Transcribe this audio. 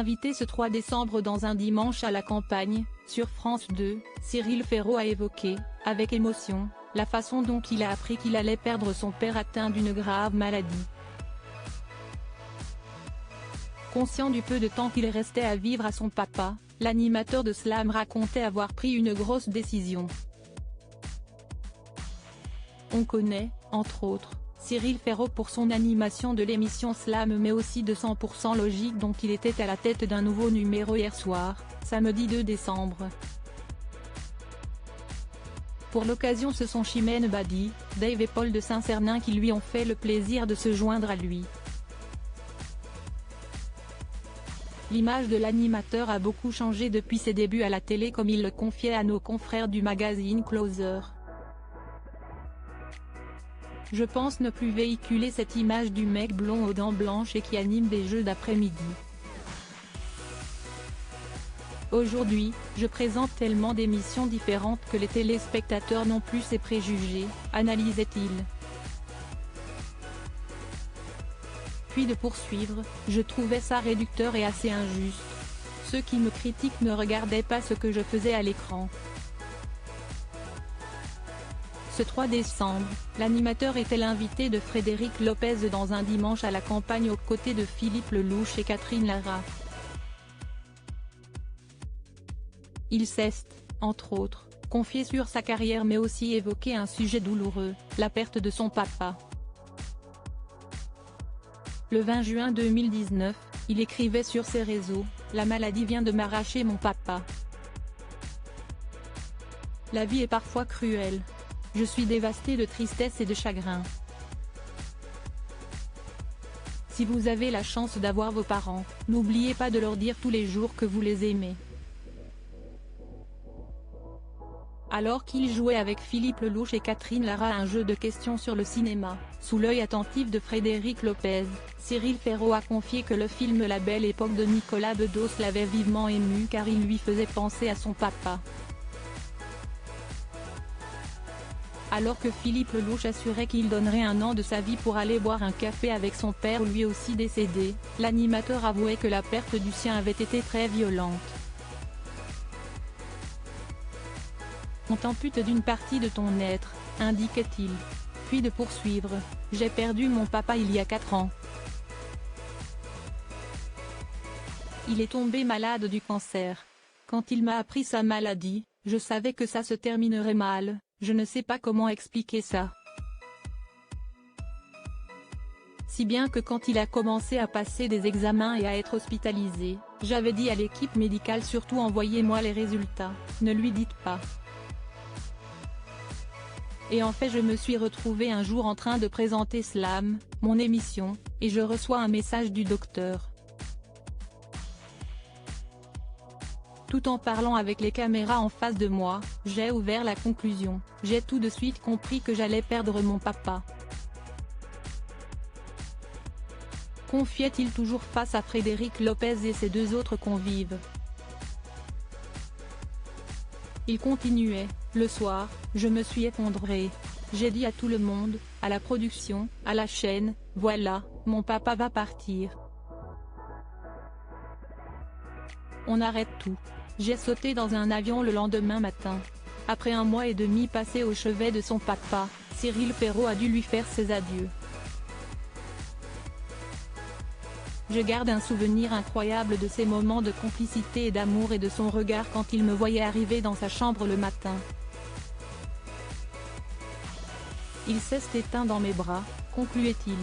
Invité ce 3 décembre dans Un dimanche à la campagne, sur France 2, Cyril Ferraud a évoqué, avec émotion, la façon dont il a appris qu'il allait perdre son père atteint d'une grave maladie. Conscient du peu de temps qu'il restait à vivre à son papa, l'animateur de Slam racontait avoir pris une grosse décision. On connaît, entre autres, Cyril Ferraud pour son animation de l'émission Slam mais aussi de 100% Logique dont il était à la tête d'un nouveau numéro hier soir, samedi 2 décembre. Pour l'occasion ce sont Chimène Badi, Dave et Paul de Saint-Cernin qui lui ont fait le plaisir de se joindre à lui. L'image de l'animateur a beaucoup changé depuis ses débuts à la télé comme il le confiait à nos confrères du magazine Closer. Je pense ne plus véhiculer cette image du mec blond aux dents blanches et qui anime des jeux d'après-midi. Aujourd'hui, je présente tellement d'émissions différentes que les téléspectateurs n'ont plus ces préjugés, analysait-il. Puis de poursuivre, je trouvais ça réducteur et assez injuste. Ceux qui me critiquent ne regardaient pas ce que je faisais à l'écran. Ce 3 décembre, l'animateur était l'invité de Frédéric Lopez dans Un dimanche à la campagne aux côtés de Philippe Lelouch et Catherine Lara. Il s'est, entre autres, confié sur sa carrière mais aussi évoqué un sujet douloureux, la perte de son papa. Le 20 juin 2019, il écrivait sur ses réseaux, « La maladie vient de m'arracher mon papa. La vie est parfois cruelle. Je suis dévasté de tristesse et de chagrin. Si vous avez la chance d'avoir vos parents, n'oubliez pas de leur dire tous les jours que vous les aimez. » Alors qu'il jouait avec Philippe Lelouch et Catherine Lara un jeu de questions sur le cinéma, sous l'œil attentif de Frédéric Lopez, Cyril Ferraud a confié que le film La Belle Époque de Nicolas Bedos l'avait vivement ému car il lui faisait penser à son papa. Alors que Philippe Lelouch assurait qu'il donnerait un an de sa vie pour aller boire un café avec son père lui aussi décédé, l'animateur avouait que la perte du sien avait été très violente. On t'ampute d'une partie de ton être, indiquait-il. Puis de poursuivre, j'ai perdu mon papa il y a 4 ans. Il est tombé malade du cancer. Quand il m'a appris sa maladie, je savais que ça se terminerait mal, je ne sais pas comment expliquer ça. Si bien que quand il a commencé à passer des examens et à être hospitalisé, j'avais dit à l'équipe médicale surtout envoyez-moi les résultats, ne lui dites pas. Et en fait je me suis retrouvé un jour en train de présenter Slam, mon émission, et je reçois un message du docteur. Tout en parlant avec les caméras en face de moi, j'ai ouvert la conclusion, j'ai tout de suite compris que j'allais perdre mon papa. Confiait-il toujours face à Frédéric Lopez et ses 2 autres convives. Il continuait, le soir, je me suis effondré. J'ai dit à tout le monde, à la production, à la chaîne, voilà, mon papa va partir. On arrête tout. J'ai sauté dans un avion le lendemain matin. Après 1 mois et demi passé au chevet de son papa, Cyril Ferraud a dû lui faire ses adieux. Je garde un souvenir incroyable de ces moments de complicité et d'amour et de son regard quand il me voyait arriver dans sa chambre le matin. Il s'est éteint dans mes bras, concluait-il.